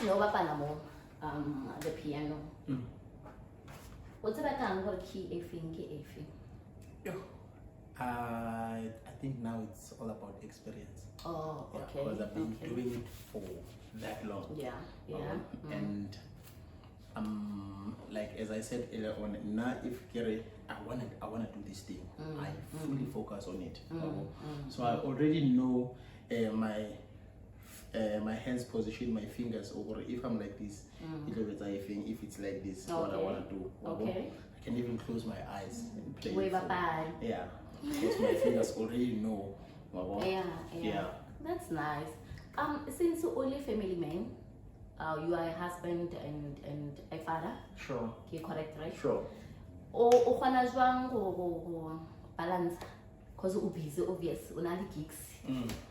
no bapala mo the piano. What's it like key a thing? I think now it's all about experience. Oh, okay. Because I've been doing it for that long. Yeah. And like as I said earlier on, now if I wanna do this thing, I fully focus on it. So I already know my hands position, my fingers over. If I'm like this, if it's like this, what I wanna do. I can even close my eyes and play. Yeah, because my fingers already know. Yeah. That's nice. Since you're only family man, you are a husband and a father. Sure. You're correct, right? Sure. O khona jwang go balance because you busy, obvious. Una di gigs.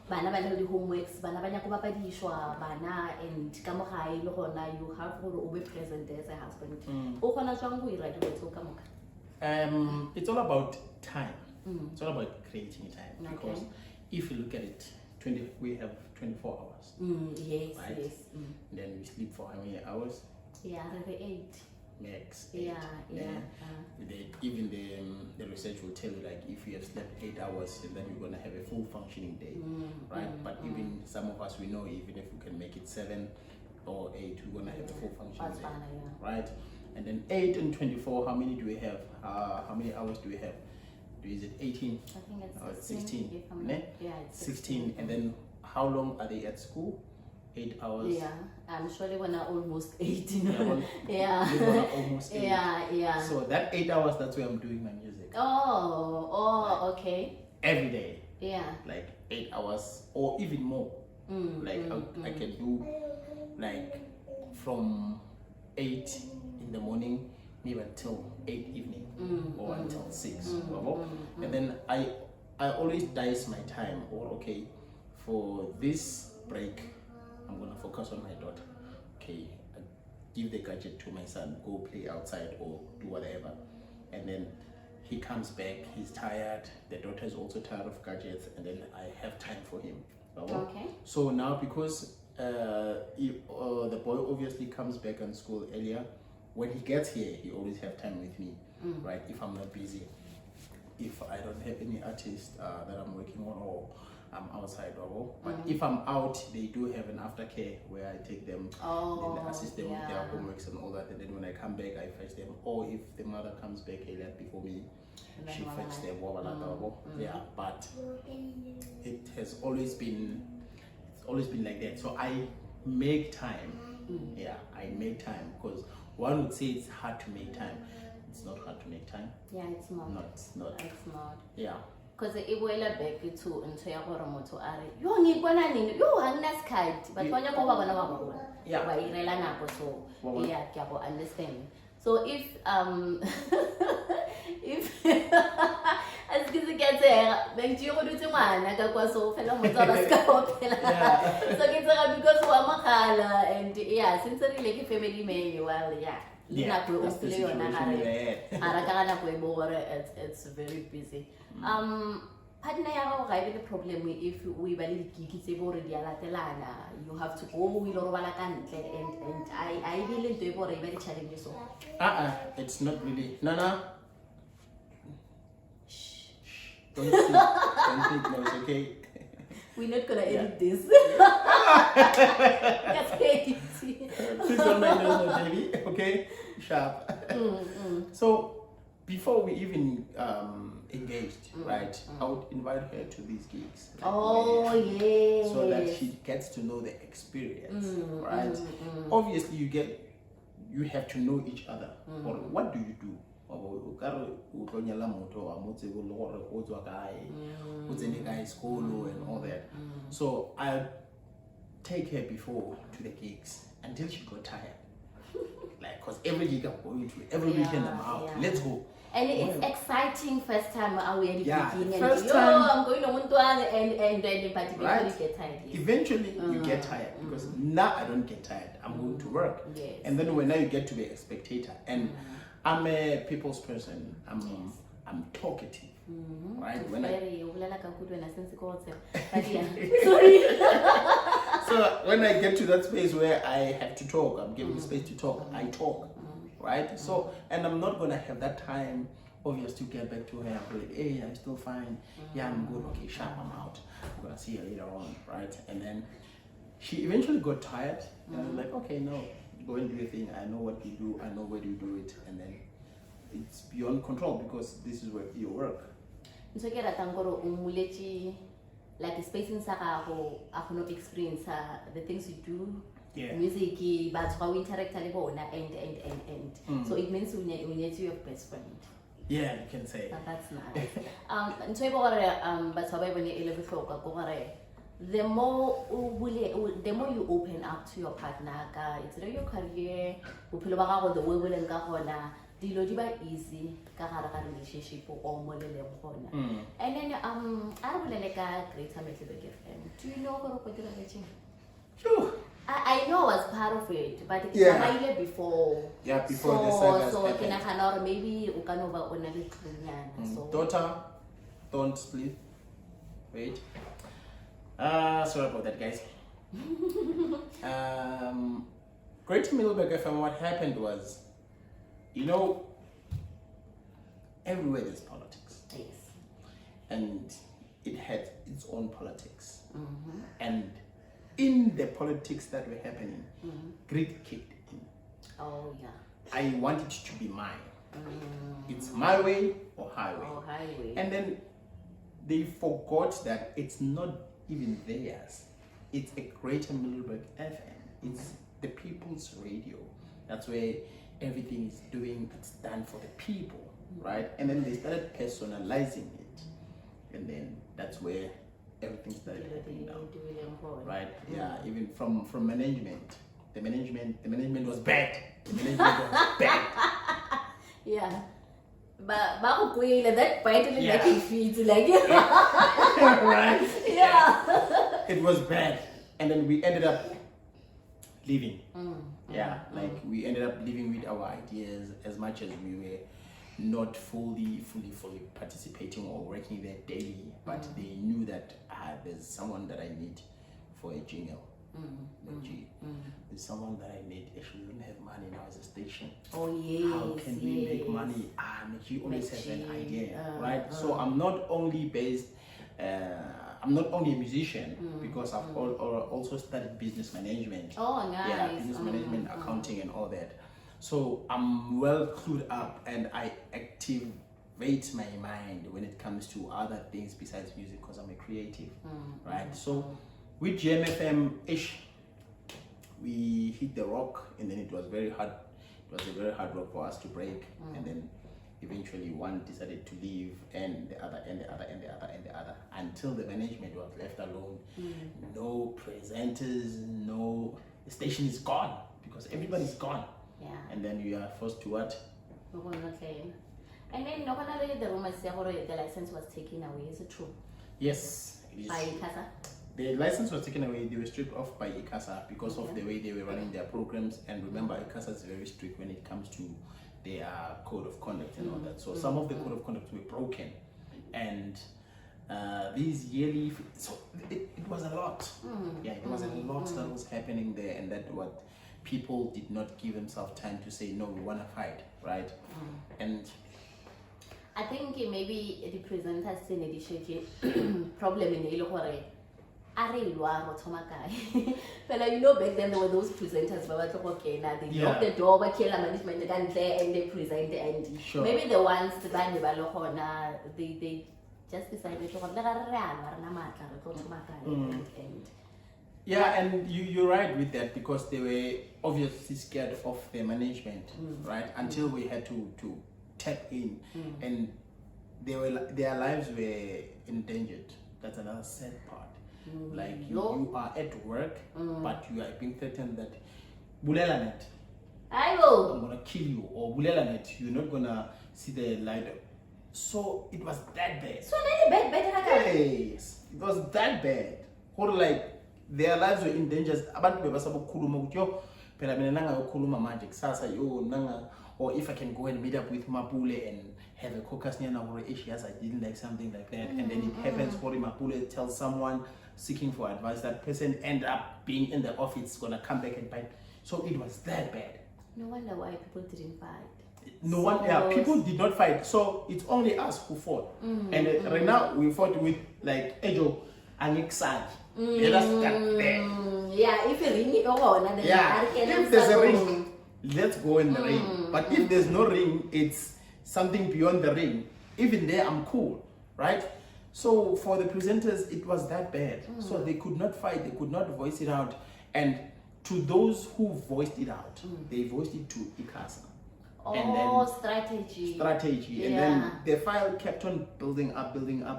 Bana ba le homeworks, bana ba nya go bapadishwa bana, and ka mo gae le gona you have to be present as a husband. O khona jwang go ira dilo tso ka moka? It's all about time. It's all about creating time. Because if you look at it, we have 24 hours. Yes, right? yes. Then we sleep for how many hours? Yeah, the 8. Max. Yeah. Even the research will tell you, like, if you have slept 8 hours, then you're gonna have a full functioning day, right? But even some of us, we know even if we can make it 7 or 8, we're gonna have a full functioning day, right? And then 8 and 24, how many do we have? How many hours do we have? Is it 18? I think it's 16. Yeah, it's 16. And then how long are they at school? 8 hours. Yeah, I'm sure they were not almost 18. Almost 8. Yeah. So that 8 hours, that's where I'm doing my music. Okay. Every day. Yeah. Like 8 hours or even more. I can do like from 8 in the morning maybe until 8 evening or until 6. And then I always dice my time, or okay, for this break I'm gonna focus on my daughter. Okay, I give the gadget to my son, go play outside or do whatever, and then he comes back, he's tired, the daughter is also tired of gadgets, and then I have time for him. Okay. So now because the boy obviously comes back on school earlier, when he gets here, he always have time with me, right? If I'm not busy, if I don't have any artist that I'm working on, or I'm outside, but if I'm out, they do have an aftercare where I take them and assist them with their homeworks and all that. And then when I come back, I fetch them. Or if the mother comes back earlier before me, she fetches them. Yeah, but it has always been like that. So I make time. Yeah, I make time, because one would say it's hard to make time. It's not hard to make time. Yeah, it's not. It's not. Yeah. Because it will back to into your moto are you need one and you hang that kite, but when you go over so yeah, I understand. So if as kids get there, make you do one, I got so fellow motor so because one and yeah, since I like family may well, that's the it's very busy. Partner ya ga the problem if we bali gigitse bo re dia latelana, you have to go we lo robala ka ntle, and I really do bo re very challenge so. It's not really. No. Shh. Don't think noise, okay? We're not gonna edit this. That's crazy. Please don't mind us, baby. Okay? Sharp. So before we even engaged, right, I would invite her to these gigs. Like, so that she gets to know the experience, right? Obviously, you have to know each other. Or what do you do? And all that. So I take her before to the gigs until she got tired. Like, cause every gig I'm going to, every weekend I'm out. Let's go. And it's exciting first time we are beginning. First time, I'm going to one and then but right? You get tired. Eventually you get tired, because now I don't get tired. I'm going to work. Yes. And then when now you get to be a spectator, and I'm a people's person. I'm talkative. Right? When sorry. So when I get to that space where I have to talk, I'm given the space to talk, I talk, right? So, and I'm not gonna have that time, obvious, to get back to her and be like, hey, I'm still fine. Yeah, I'm good. Okay, sharp, I'm out. I'm gonna see her later on, right? And then she eventually got tired, and I was like, okay, no, go and do your thing. I know what you do. I know where you do it, and then it's beyond control because this is where you work. So ke ratang gore o muletse like space in sa gago a go no experience the things you do. Yeah. Music, but how we interact le bona and. So it means you need your best friend. Yeah, you can say. That's nice. Ntho e bo gore batho ba bone e le bohlokwa go gore the more you open up to your partner, it's your career, bophelo ba gago the way o leng ka gona, dilo di ba easy ka gare ga relationship o mo le leng gona. And then a re bolele ka Greater Middelburg FM. Do you know gore go dira betšeng? Sure. I know I was part of it, but it's Yeah. before. Yeah, before the sagas So happened. can I or maybe you can over on a little so. Daughter, don't split. Wait. Sorry about that, guys. Greater Middelburg FM, what happened was, you know, everywhere there's politics. Yes. And it had its own politics. And in the politics that were happening, greed kicked in. Oh yeah. I want it to be mine. It's my way or highway. Oh, highway. And then they forgot that it's not even theirs. It's a Greater Middelburg FM. It's the people's radio. That's where everything is it's done for the people, right? And then they started personalizing it. And then that's where everything started happening now. Right? Yeah, even from management. The management was bad. The management was bad. Yeah. But that finally Yeah. making feeds like Right? Yeah. It was bad. And then we ended up leaving. Like we ended up living with our ideas as much as we were not fully participating or working there daily, but they knew that there's someone that I need for a jingle. McGee. There's someone that I need. Actually, we don't have money now as a station. Oh yes. How can we make money? McGee always has an idea, right? So I'm not only based. I'm not only a musician because I've also studied business management. Oh, nice. Yeah, business management, accounting, and all that. So I'm well clued up, and I activate my mind when it comes to other things besides music because I'm a creative, right? So with GMFM-ish, we hit the rock, and then it was very hard. It was a very hard rock for us to break, and then eventually one decided to leave, and the other, and the other, and the other, and the other, until the management was left alone. No presenters, the station is gone because everybody's gone. Yeah. And then you are forced to what? And then the rumors say the license was taken away. Is it true? Yes, it is. By ICASA? The license was taken away. They were stripped off by ICASA because of the way they were running their programs. And remember, ICASA is very strict when it comes to their code of conduct and all that. So some of the code of conduct were broken, and these yearly. So it was a lot. Yeah, it was a lot that was happening there, and that what people did not give themselves time to say no. We want to fight, right? And I think maybe the presenters in the problem in the but you know, back then there were those presenters they knock the door, but kill management and they present, and sure. Maybe the ones that they just decided to yeah, and you're right with that because they were obviously scared of the management, right? Until we had to tap in, and their lives were endangered. That's another sad part. Like you are at work, but you are being threatened that Bulelanet, I'm gonna kill you, or Bulelanet, you're not gonna see the light. So it was that bad. So bad. Yes, it was that bad. Or like their lives were in danger. Abantu bebasabokhuluma ukuthi yo phela mina nanga yokhuluma manje kusasa yo nanga or if I can go and meet up with MAPULE and have a caucus or yes, I didn't like something like that, and then it happens for MAPULE tells someone seeking for advice, that person end up being in the office, gonna come back and bite. So it was that bad. No wonder why people didn't fight. No one, yeah, people did not fight. So it's only us who fought. And right now we fought with like Ejo and Nixad. Let us start there. Yeah, if you ring it over, yeah, if there's a ring, let's go in the ring. But if there's no ring, it's something beyond the ring. Even there, I'm cool, right? So for the presenters, it was that bad. So they could not fight, they could not voice it out. And to those who voiced it out, they voiced it to ICASA. Oh, and then strategy. Yeah. And then the file kept on building up,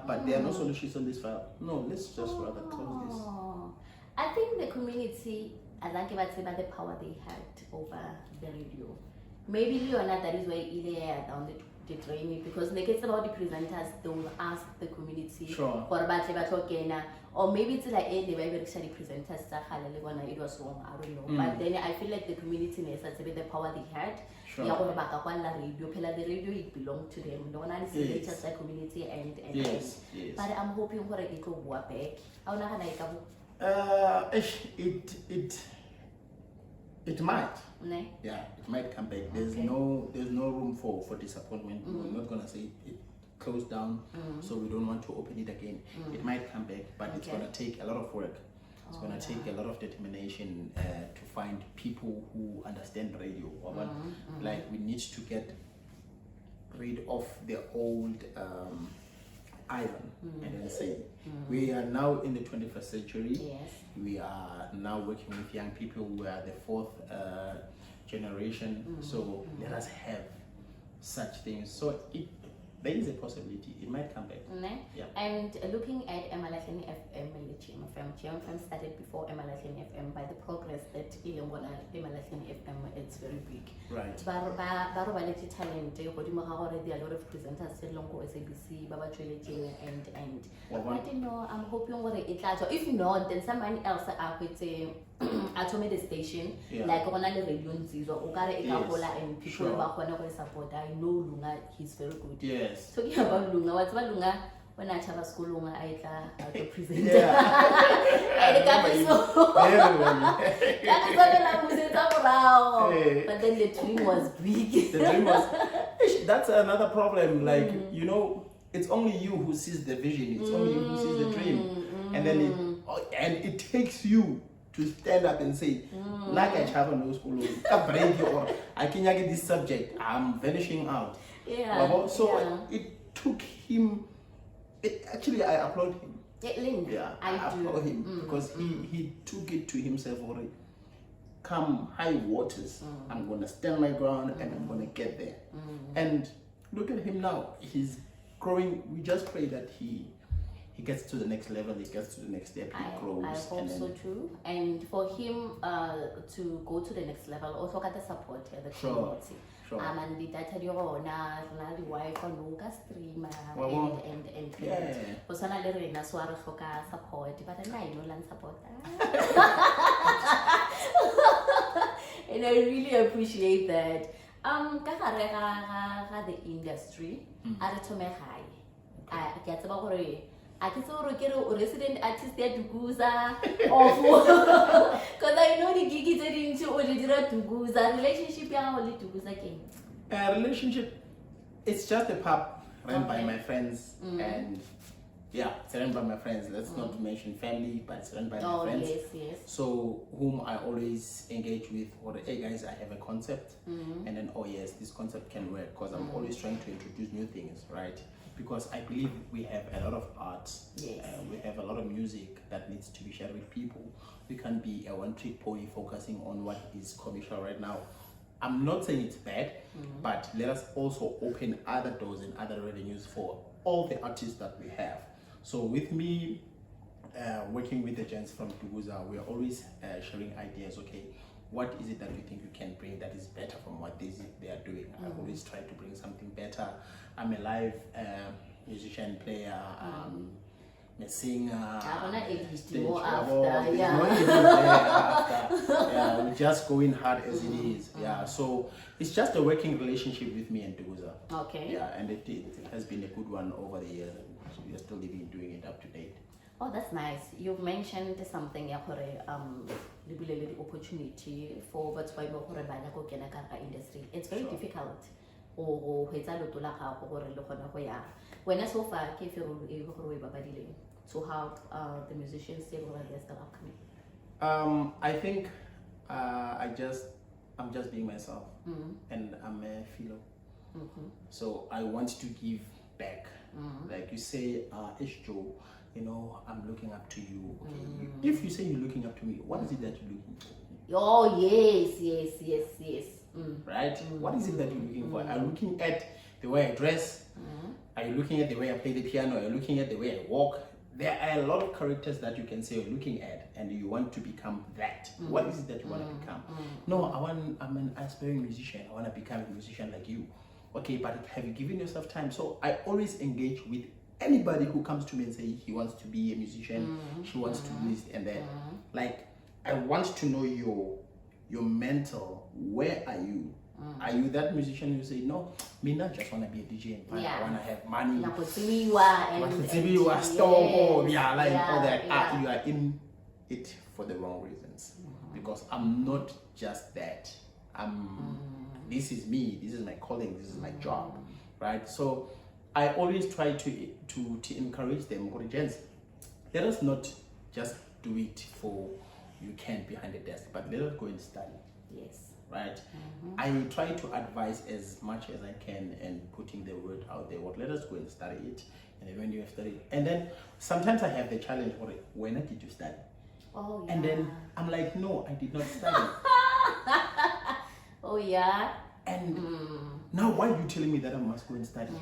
but there are no solutions on this file. No, let's just rather close this. I think the community, as I about the power they had over the radio. Maybe Leonard, that is why Ilya down the training, because in the case about the presenters, they will ask the community Sure. for about Kena, or maybe it's like the way the presenters it was wrong, I don't know. But then I feel like the community knows the power they had. Sure. The radio it belonged to them. No one else is just the community and yes. But I'm hoping for it to go back. It might. Ne? Yeah, it might come back. There's no room for disappointment. We're not gonna say it closed down, so we don't want to open it again. It might come back, but it's gonna take a lot of work. It's gonna take a lot of determination to find people who understand radio. Like we need to get rid of the old iron and then say we are now in the 21st century. Yes. We are now working with young people. We are the fourth generation. So let us have such things. So there is a possibility it might come back. Yeah. And looking at Emalahleni FM and GMFM started before Emalahleni FM. By the progress that Emalahleni FM, it's very big. Right. Barobaleti talent, there are a lot of presenters along SABC, Baba Trilogy, and I don't know, I'm hoping what it later. If not, then someone else could say the station, like on the radio and people who support. I know Lunga, he's very good. Yes. Talking about Lunga, what's about Lunga? When I have a school, Lunga, I present. But then the dream was big. The dream was. That's another problem. Like it's only you who sees the vision. It's only you who sees the dream, and then it takes you to stand up and say, like I have no school, or I can get this subject. I'm vanishing out. Yeah. So it took him. Actually, I applaud him. Yeah, I applaud him because he took it to himself already. Come high waters, I'm gonna stand my ground and I'm gonna get there. And look at him now. He's growing. We just pray that he gets to the next level, he gets to the next step, he grows. I hope so too. And for him to go to the next level, also got the support of the community. And the data the wife and streamer and personally Rena Swara support, but I know land support. And I really appreciate that. The industry, I get about I can so resident artist there to Guza because I know the gig is into original to Guza relationship only to Guza game. Relationship, it's just a pub run by my friends and it's run by my friends. Let's not mention family, but it's run by my friends. Yes. So whom I always engage with, or hey guys, I have a concept, and then this concept can work because I'm always trying to introduce new things, right? Because I believe we have a lot of art, we have a lot of music that needs to be shared with people. We can't be a one-trick pony focusing on what is commercial right now. I'm not saying it's bad, but let us also open other doors and other revenues for all the artists that we have. So with me, working with the gents from Duguza, we're always sharing ideas. Okay, what is it that you think you can bring that is better from what they are doing? I always try to bring something better. I'm a live musician, player, me singer. I'm not ADHD stage, more yabo, after, there's yeah. no even there after. Yeah, we just going hard as it is. Yeah, so it's just a working relationship with me and Duguza. Okay. Yeah, and it has been a good one over the years. We are still doing it up to date. Oh, that's nice. You've mentioned something, the opportunity for what's why industry. It's very difficult. When so far, to help the musicians still while they're still upcoming. I think I'm just being myself, and I'm a philo. So I want to give back. Like you say, Joe, you know, I'm looking up to you. Okay, if you say you're looking up to me, what is it that you're looking for? Oh yes. Right? What is it that you're looking for? Are you looking at the way I dress? Are you looking at the way I play the piano? Are you looking at the way I walk? There are a lot of characters that you can say you're looking at, and you want to become that. What is it that you want to become? No, I'm an aspiring musician. I want to become a musician like you. Okay, but have you given yourself time? So I always engage with anybody who comes to me and say he wants to be a musician, she wants to do this and that. Like, I want to know your mental. Where are you? Are you that musician who say, no, me not just want to be a DJ and I want to have money. All that. You are in it for the wrong reasons. Because I'm not just that. This is me, this is my calling, this is my job, right? So I always try to encourage them, let us not just do it for you can behind the desk, but let us go and study. Yes. Right? I try to advise as much as I can and putting the word out there. Let us go and study it. And then when you have studied, and then sometimes I have the challenge, when did you study? Oh yeah. And then I'm like, no, I did not study. Oh yeah. And now why are you telling me that I must go and study?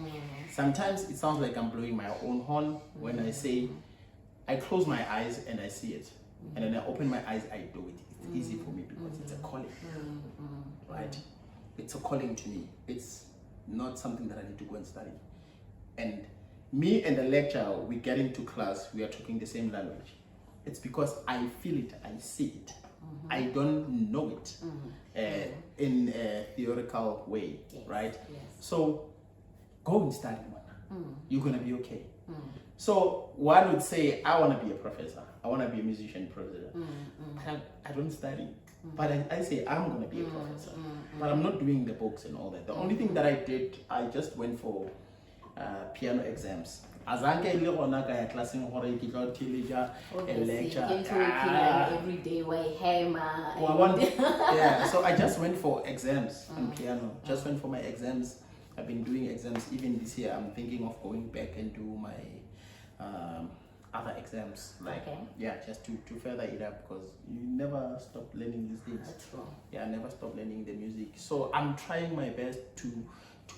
Sometimes it sounds like I'm blowing my own horn when I say I close my eyes and I see it. And then I open my eyes, I do it. It's easy for me because it's a calling. Right? It's a calling to me. It's not something that I need to go and study. And me and the lecturer, we get into class, we are talking the same language. It's because I feel it, I see it. I don't know it in a theoretical way, right? Yes. So go and study, you're gonna be okay. So one would say, I want to be a professor, I want to be a musician professor. I don't study, but I say I'm gonna be a professor, but I'm not doing the books and all that. The only thing that I did, I just went for piano exams. Azanke ile gona ka ya classing hore ke tla thileja a lecture every day way hammer. Yeah, so I just went for exams on piano. Just went for my exams. I've been doing exams even this year. I'm thinking of going back and do my other exams, like just to further it up, because you never stop learning these things. That's true. Yeah, I never stop learning the music. So I'm trying my best to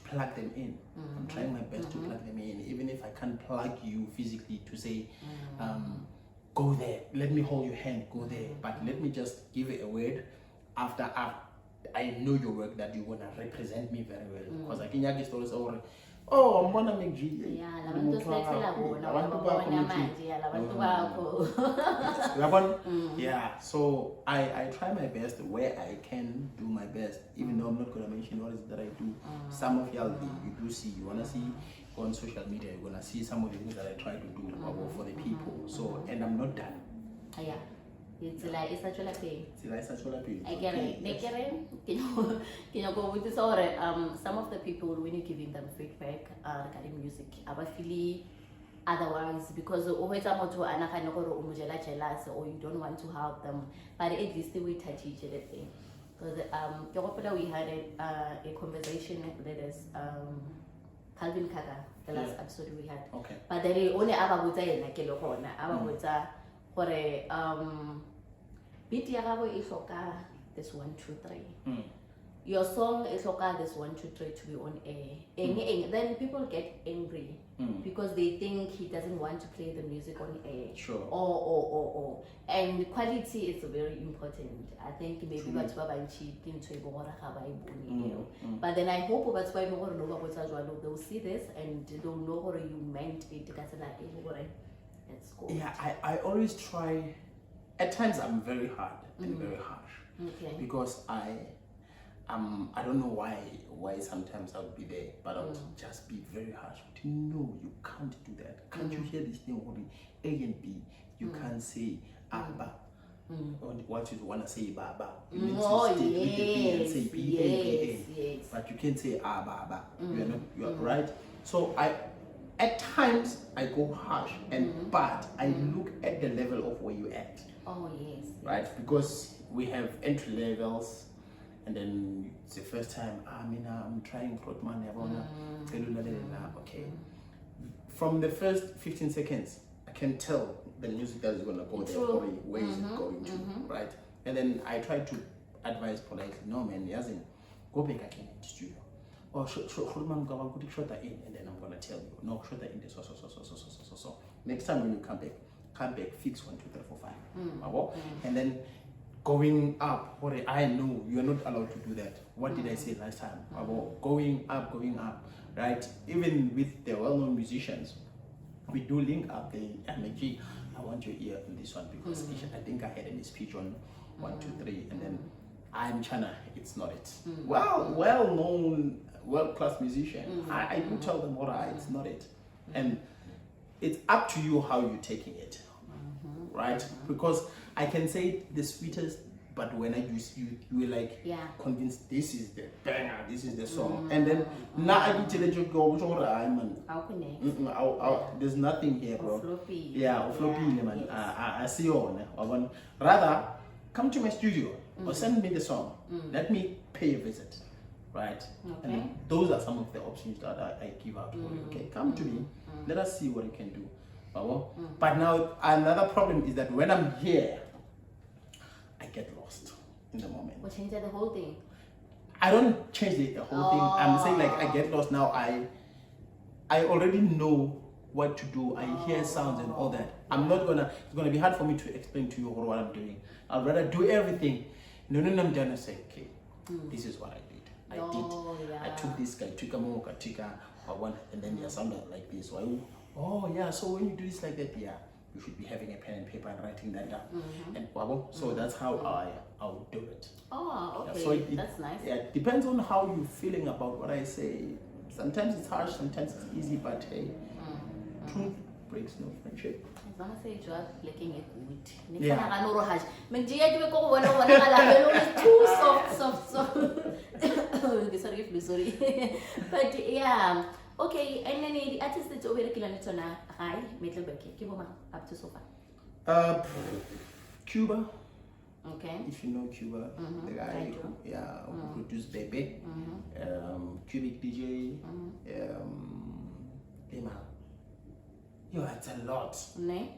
plug them in. I'm trying my best to plug them in, even if I can't plug you physically to say, go there, let me hold your hand, go there. But let me just give it a word after I know your work, that you wanna represent me very well. Because I can get stories over, oh, I'm gonna make McGee. Yeah, so I try my best where I can do my best, even though I'm not gonna mention what is that I do. Some of y'all you do see, you wanna see on social media, you're gonna see some of the things that I try to do for the people. So, and I'm not done. Yeah. It's like it's such a pain. I get it. Some of the people, when you're giving them feedback regarding music, I feel otherwise, because always I'm not jealous or you don't want to help them, but at least we touch each other. Because we had a conversation that is Calvin Kaga, the last episode we had. Okay. But there is only beat is this 1, 2, 3. Your song is this 1, 2, 3 to be on air. Then people get angry because they think he doesn't want to play the music on air. Sure. Or. And quality is very important. I think maybe that's why I'm cheating to but then I hope that's why they'll see this and they'll know what you meant it. at school? Yeah, I always try. At times I'm very hard and very harsh. Okay. Because I don't know why sometimes I would be there, but I would just be very harsh. No, you can't do that. Can't you hear this thing holding A and B? You can't say Abba. Or what you want to say Baba. You need to stick with the B and say B A. Yes. But you can't say Abba. You are right. So at times I go harsh but I look at the level of where you at. Oh yes. Right? Because we have entry levels. And then it's the first time, I'm trying Krotman, okay. From the first 15 seconds, I can tell the music that is going to go there for you, where is it going to, right? And then I try to advise politely, no man, Yazin, go back again in the studio. Or Krotman, go shut that in, and then I'm going to tell you, no, shut that in, so. Next time when you come back, fix 1, 2, 3, 4, 5. And then going up, what I know you're not allowed to do that. What did I say last time about going up, right? Even with the well-known musicians, we do link up the McGee. I want your ear in this one because I think I had a speech on 1, 2, 3, and then I'm China. It's not it. Well-known, world-class musician. I do tell them what it's not it, and it's up to you how you're taking it. Right? Because I can say the sweetest, but when I use you were like convinced this is the banger, this is the song. And then now I can tell you go there's nothing here, bro. Man. I see you on. Rather come to my studio or send me the song. Let me pay a visit. Right? Okay. And those are some of the options that I give out for you. Okay, come to me, let us see what you can do. But now another problem is that when I'm here, I get lost in the moment. What change the whole thing? I don't change the whole thing. I'm saying like I get lost now. I already know what to do. I hear sounds and all that. It's gonna be hard for me to explain to you what I'm doing. I'd rather do everything. No, I'm gonna say, okay, this is what I did. I took this guy, took a mocha, and then you sounded like this. So when you do this like that, you should be having a pen and paper and writing that down. And so that's how I'll do it. Oh, okay. So that's nice. Yeah, it depends on how you're feeling about what I say. Sometimes it's harsh, sometimes it's easy, but hey, truth breaks no friendship. As long as you are looking at good. Yeah. Too soft. Sorry. But yeah. Okay, and then the artist that's over the Hi, Middelburg, up to so far. Cuba. Okay. If you know Cuba, the guy who produced Bebe, Cubic DJ, it's a lot.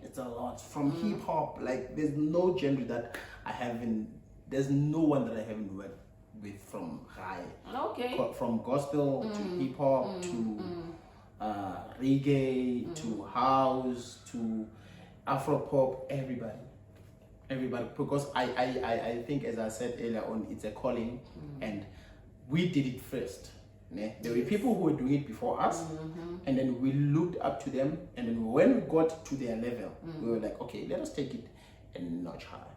It's a lot. From hip hop, like there's no genre that I haven't. There's no one that I haven't worked with from high. Okay. From gospel to hip hop to reggae to house to Afro pop, everybody. Because I think, as I said earlier on, it's a calling, and we did it first. There were people who were doing it before us, and then we looked up to them, and then when we got to their level, we were like, okay, let us take it a notch higher,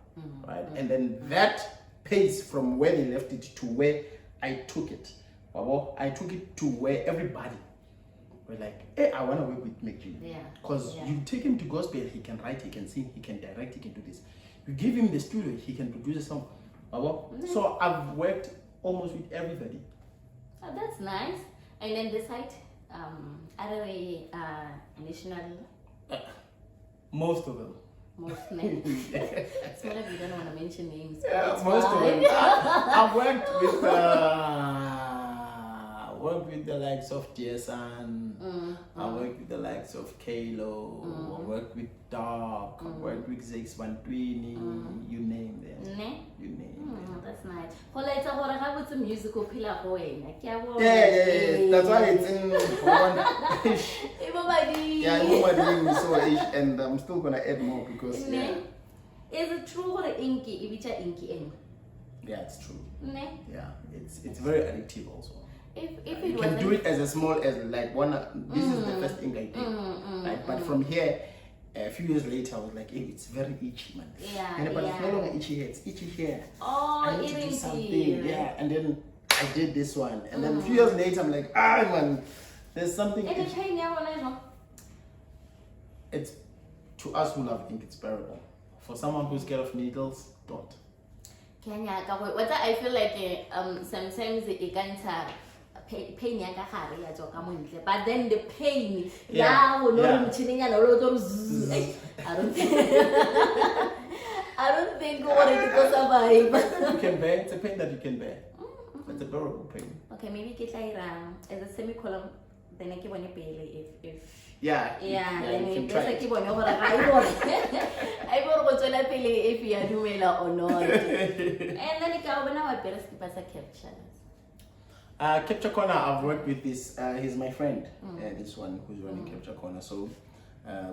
right? And then that pace from where they left it to where I took it. I took it to where everybody were like, hey, I want to work with McGee. Because you take him to gospel, he can write, he can sing, he can direct, he can do this. You give him the studio, he can produce a song. So I've worked almost with everybody. Oh, that's nice. And then the site, national? Most of them. Most names. It's not like we don't want to mention names. Most of them. I've worked with the likes of Jason. I worked with the likes of Kalo. I worked with Dark. I worked with Zex Bantwini. You name them. You name them. That's nice. How about the musical pillar going? Yeah. That's why it's in one. And I'm still gonna add more because Is it true or inky? Yeah, it's true. Yeah, it's very addictive also. If you can do it as small as like one. This is the first thing I did. Right? But from here, a few years later, I was like, hey, it's very itchy, man. Yeah, And but yeah. it's no longer itchy here, it's itchy here. Oh, I need to do itchy. something. Yeah, and then I did this one. And then a few years later, I'm like, man, there's something. And the pain never went. It's, to us who love ink, it's bearable. For someone who's scared of needles, don't. Kenya, what I feel like sometimes it can pain yanga hare ya joka montle, but then the pain Yeah. no Yeah. I don't think what it goes survive. You can bear. It's a pain that you can bear. It's a bearable pain. Okay, maybe get like as a semicolon, then I keep on a pay if Yeah. then you can it's try. like keep on over I will go to that if you are doing or not. And then you can now I better skip as a capture. Capture Corner, I've worked with this, he's my friend, this one who's running Capture Corner. So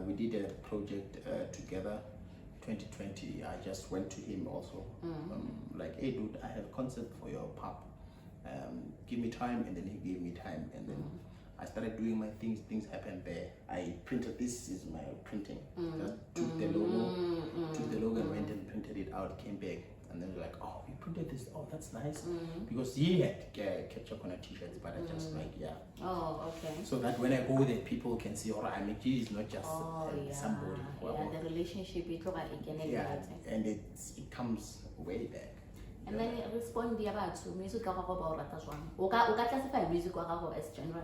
we did a project together, 2020. I just went to him also, like, hey dude, I have a concept for your pub. Give me time, and then he gave me time, and then I started doing my things happened there. I printed, this is my printing, just took the logo and went and printed it out, came back. And then we're like, oh, we printed this. Oh, that's nice. Because he had Capture Corner t-shirts, but I just like, yeah. Oh, okay. So that when I go there, people can see, all right, McGee is not just somebody. Yeah, the relationship is again. Yeah, and it comes way back. And then respond about to music about that one. Uka classify music as genre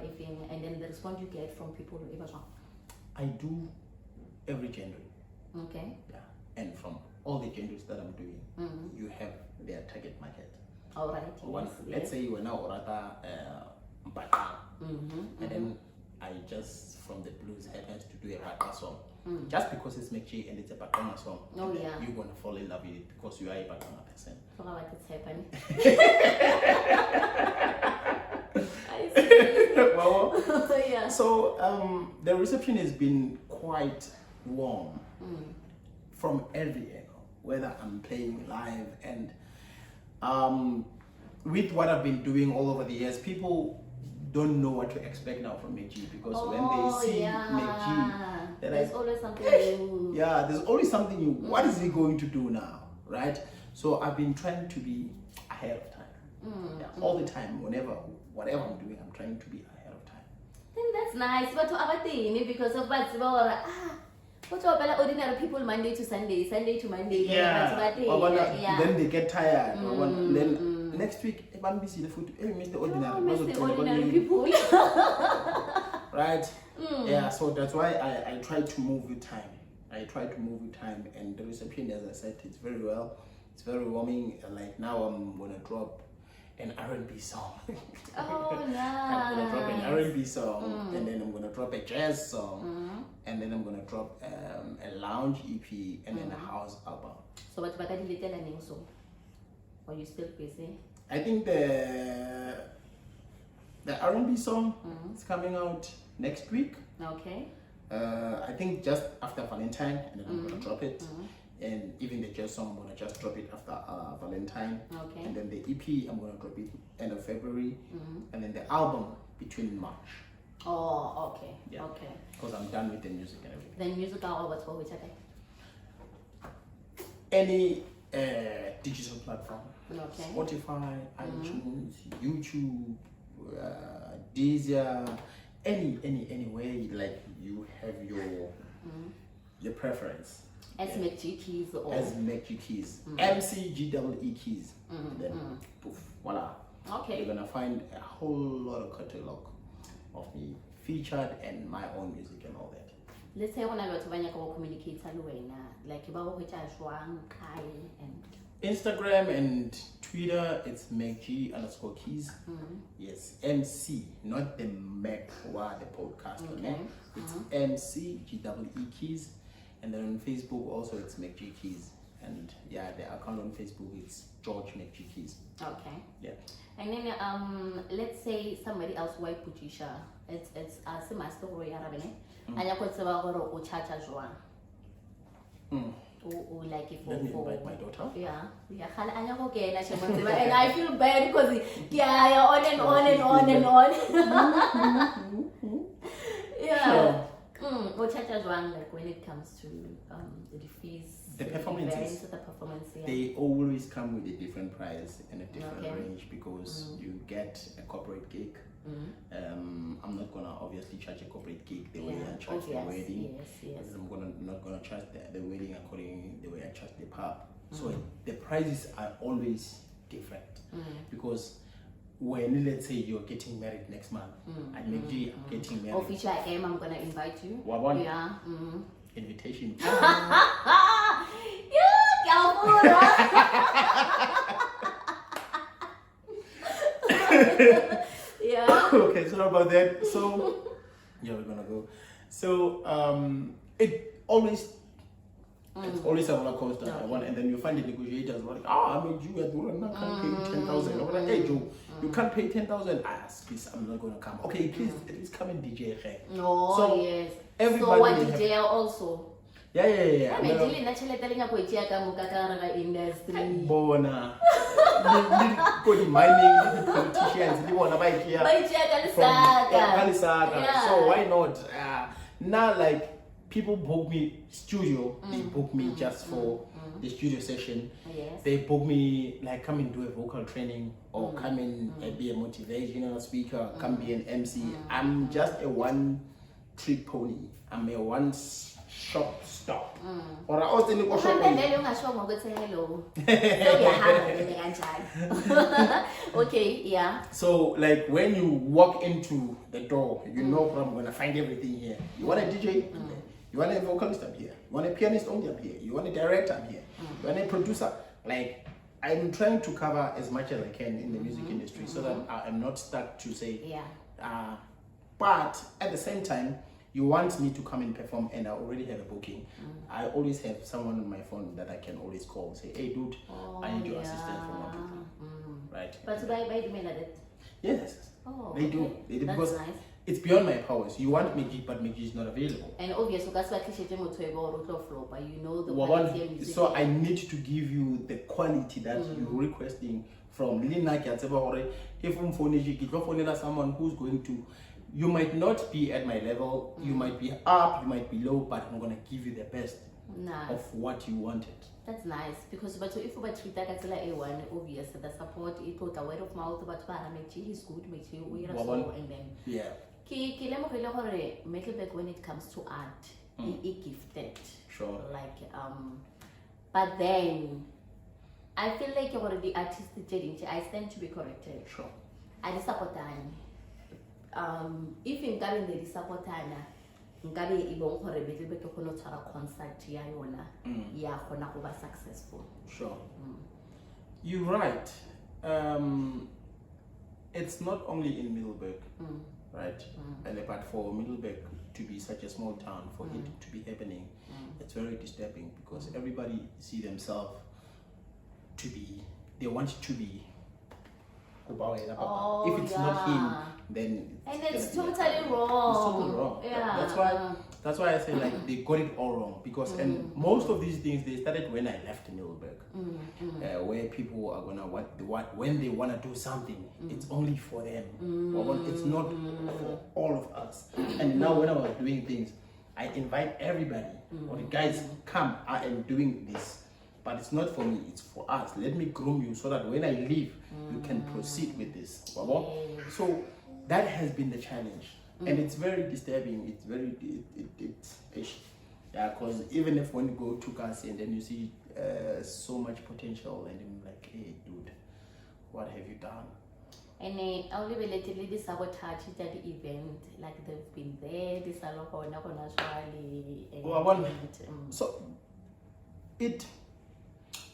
and then the response you get from people who I do every genre. Okay. Yeah, and from all the genres that I'm doing, you have their target market. All right. Let's say you are now Orata Mbaka, and then I just from the blues happens to do a Baka song. Just because it's McGee and it's a Baka song, oh, yeah. you're gonna fall in love with it because you are a Baka person. So what is happening? I see. Well, yeah. So the reception has been quite warm from every angle, whether I'm playing live and with what I've been doing all over the years, people don't know what to expect now from McGee because when they see McGee, there's always something new. Yeah, there's always something new. What is he going to do now, right? So I've been trying to be ahead of time. All the time, whatever I'm doing, I'm trying to be ahead of time. Then that's nice, but to other thing because of what's what's ordinary people Monday to Sunday, Sunday to Monday. Then they get tired. Then next week, if I'm busy, the food, hey, Mr. Ordinary. Mr. Ordinary people. Right? Yeah, so that's why I try to move with time. And the reception, as I said, it's very well. It's very warming. Like now I'm gonna drop an R&B song. Oh, nice. I'm gonna drop an R&B song, and then I'm gonna drop a jazz song, and then I'm gonna drop a lounge EP, and then a house album. So what about the little song? Or you still busy? I think the R&B song is coming out next week. Okay. I think just after Valentine, and then I'm gonna drop it. And even the jazz song, I'm gonna just drop it after Valentine. Okay. And then the EP, I'm gonna drop it end of February. And then the album between March. Oh, okay. Yeah. Okay. Because I'm done with the music and everything. Then music album, what's for which day? Any digital platform. Okay. Spotify, iTunes, YouTube, Deezer, any way like you have your preference. As McGee Keys or as McGee Keys, MCGEE Keys. Then poof, voila. Okay. You're gonna find a whole lot of catalog of me featured and my own music and all that. Let's say when I go to Vanya communicate like about which I and Instagram and Twitter, it's McGee_Keys. Yes, MC, not the Macwa, the podcast. Okay. It's MCGEE Keys. And then on Facebook also it's McGee Keys. And yeah, the account on Facebook it's George McGee Keys. Okay. Yeah. And then let's say somebody else wife Putisha. It's a master royal rabene. And you could say about chacha joan. Like if let me invite my daughter. Yeah. And I feel bad because on and on. Yeah. Sure. What charges one like when it comes to the fees? The performances. The performance, yeah. They always come with a different price and a different range because you get a corporate gig. I'm not gonna obviously charge a corporate gig the way I charge the wedding. Yes. I'm not gonna charge the wedding according the way I charge the pub. So the prices are always different because when let's say you're getting married next month, at McGee I'm getting married. Official I'm gonna invite you. Yeah. Invitation. Yeah. Okay, sorry about that. So yeah, we're gonna go. So it's always a roller coaster. And then you find the negotiators like, I mean, you can't pay 10,000. I'm like, hey Joe, you can't pay 10,000. Please, I'm not gonna come. Okay, please at least come and DJ. No, so yes. Everybody so what DJ also? Yeah. I mean, really, naturally, telling a poetry industry. Bona. The mining, the politicians, they want to buy here. So why not? Now, like, people book me studio, they book me just for the studio session. Yes. They book me, like, come and do a vocal training or come and be a motivational speaker, come be an MC. I'm just a one-trick pony. I'm a one-shop stop. Or I also need to show Okay, yeah. So, like, when you walk into the door, you know I'm going to find everything here. You want a DJ? You want a vocalist? I'm here. You want a pianist? Only I'm here. You want a director? I'm here. You want a producer? Like, I'm trying to cover as much as I can in the music industry so that I'm not stuck to say, but at the same time, you want me to come and perform and I already have a booking. I always have someone on my phone that I can always call and say, hey dude, I need your assistance for my booking. Right? But do I do that? Yes. Oh, they do. They do. That's because nice. It's beyond my powers. You want McGee, but McGee is not available. And obviously, that's why you know the quality of music. So I need to give you the quality that you're requesting from Lina. If someone who's going to, you might not be at my level, you might be up, you might be low, but I'm going to give you the best of what you wanted. That's nice because but if we treat that as like A1, obviously the support it put a word of mouth but McGee is good, McGee we are so and then Middelburg when it comes to art, it gifted. Sure. Like but then I feel like you're already artistic change. I stand to be corrected. Sure. I support if in Gabin the support Ngabe ibong hore Middelburg ke khona tshwara concert ya yona ya khona go ba successful. Sure. You're right. It's not only in Middelburg, right? But for Middelburg to be such a small town, for it to be happening, it's very disturbing because everybody see themselves to be, they want to be. If it's not him, then it's totally wrong. It's totally wrong. Yeah. That's why I say like they got it all wrong because and most of these things they started when I left Middelburg, where people are gonna when they wanna do something, it's only for them. It's not for all of us. And now when I was doing things, I invite everybody. Or the guys come, I am doing this. But it's not for me, it's for us. Let me groom you so that when I leave, you can proceed with this. So that has been the challenge. And it's very disturbing. It's very, because even if when you go to Kasi and then you see so much potential and you're like, hey dude, what have you done? And I only relatively this sabotage at the event, like they've been there, this are so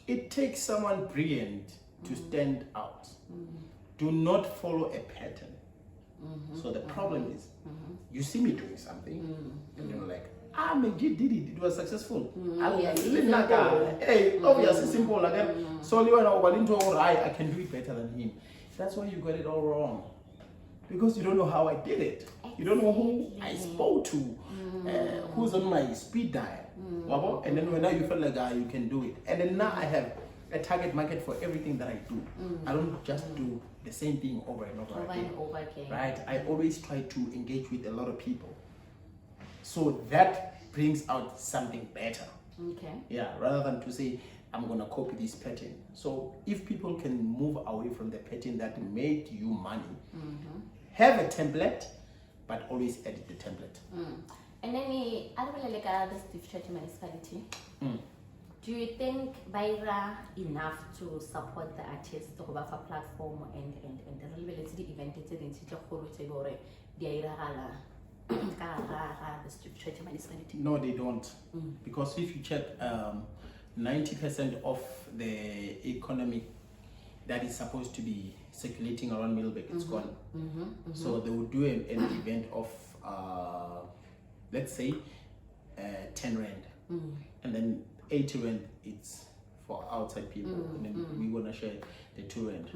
it takes someone brilliant to stand out. Do not follow a pattern. So the problem is, you see me doing something, and you're like, McGee did it, it was successful. Hey, obviously simple like that. So I can do it better than him. That's why you got it all wrong. Because you don't know how I did it. You don't know who I spoke to, who's on my speed dial. And then when now you feel like you can do it. And then now I have a target market for everything that I do. I don't just do the same thing over and over again. Right? I always try to engage with a lot of people. So that brings out something better. Okay. Yeah, rather than to say, I'm going to copy this pattern. So if people can move away from the pattern that made you money, have a template, but always edit the template. And then the Steve Church municipality, do you think Baira enough to support the artists to have a platform and the related event in the Steve Church municipality? No, they don't. Because if you check 90% of the economy that is supposed to be circulating around Middelburg, it's gone. So they will do an event of, let's say, 10 rand. And then 80 rand, it's for outside people. And then we're going to share the 2 rand.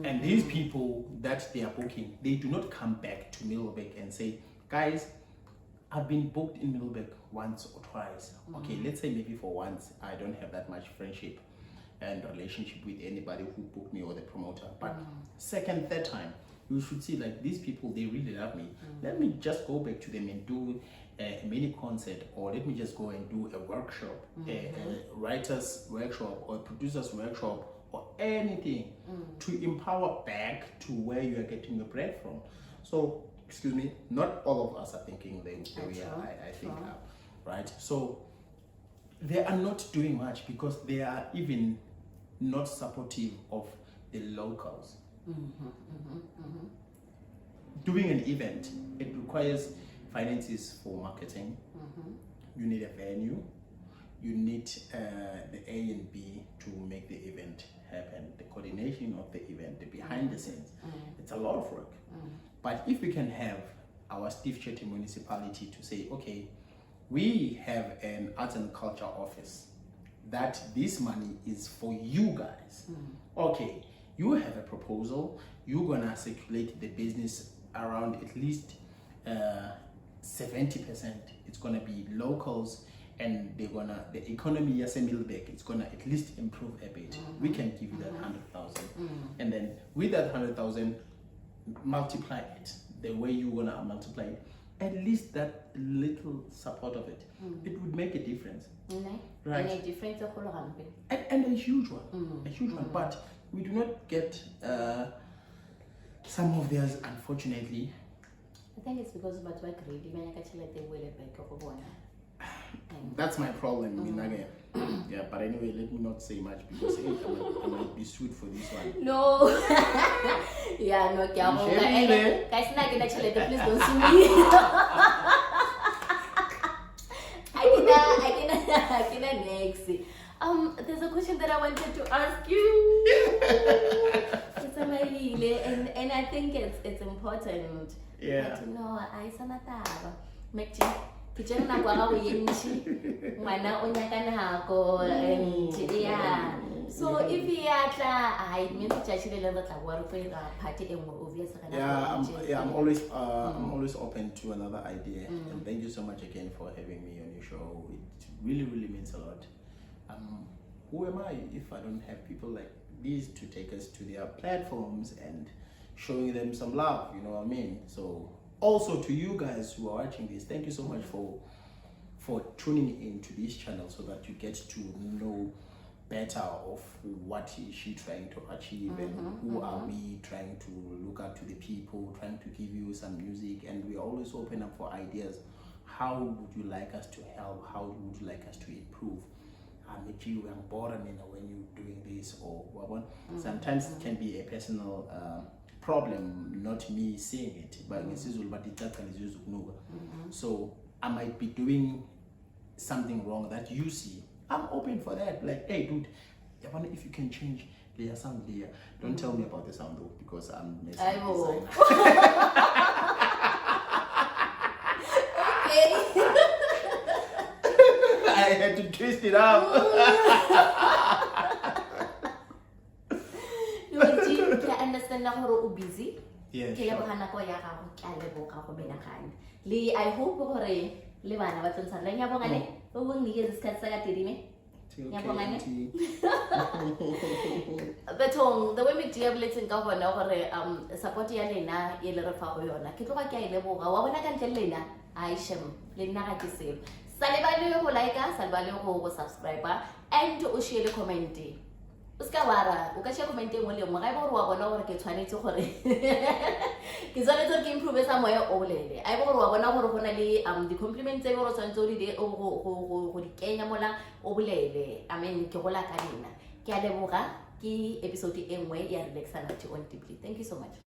And these people that they are booking, they do not come back to Middelburg and say, guys, I've been booked in Middelburg once or twice. Okay, let's say maybe for once, I don't have that much friendship and relationship with anybody who booked me or the promoter. But second, third time, you should see like these people, they really love me. Let me just go back to them and do a mini concert, or let me just go and do a workshop, a writer's workshop or a producer's workshop or anything to empower back to where you are getting your bread from. So, excuse me, not all of us are thinking the way I think, right? So they are not doing much because they are even not supportive of the locals. Doing an event, it requires finances for marketing. You need a venue. You need the A and B to make the event happen. The coordination of the event, the behind the scenes. It's a lot of work. But if we can have our Steve Chetty municipality to say, okay, we have an arts and culture office, that this money is for you guys. Okay, you have a proposal, you're gonna circulate the business around at least 70%. It's gonna be locals, and the economy as a Middelburg, it's gonna at least improve a bit. We can give you that 100,000, and then with that 100,000, multiply it the way you wanna multiply it. At least that little support of it, it would make a difference. Right. And a difference of and a huge one, a huge one. But we do not get some of theirs, unfortunately. I think it's because of what we're greedy. When I actually let the way back of one. That's my problem, yeah, but anyway, let me not say much because I might be sued for this one. No. Yeah, no, guys, not gonna actually please don't sue me. I cannot next. There's a question that I wanted to ask you. It's amazing, and I think it's important. Yeah. But no, I sanataba. McGee. Kitchen na kwa wenchi mwana onyaka nako and yeah. So if you are I mean to actually learn that work for party and obvious. I'm always open to another idea, and thank you so much again for having me on your show. It really means a lot. Who am I if I don't have people like these to take us to their platforms and showing them some love, you know what I mean? So also to you guys who are watching this, thank you so much for tuning into this channel so that you get to know better of what is she trying to achieve and who are we trying to look at to the people, trying to give you some music, and we always open up for ideas. How would you like us to help? How would you like us to improve? McGee, we're bored when you're doing this or what. Sometimes it can be a personal problem, not me seeing it, but so I might be doing something wrong that you see. I'm open for that. Like, hey, dude, I wonder if you can change the sound there. Don't tell me about the sound though, because I'm messing I will. I had to twist it up. I understand now how busy. Yeah, sure. I hope Ngiyabonga ne. Betong the way me dia buletseng ka bona gore support ya lena ye le re fa go yona ke tloga ke a ile boga wa bona ka ntle lena ai shem le nna ga ke seo sale ba le go like sale ba le go subscribe and o share comment uska wara o ka share comment engwe le engwe ga e bo re wa bona gore ke tshwanetse gore ke tshwanetse gore ke improve sa moya o bolele a e bo gore wa bona gore go na le di compliments tse go tshwanetse go di kenya mola o bolele I mean ke gola ka dina ke a leboga ke episode engwe ya Relax and Deeply. Thank you so much.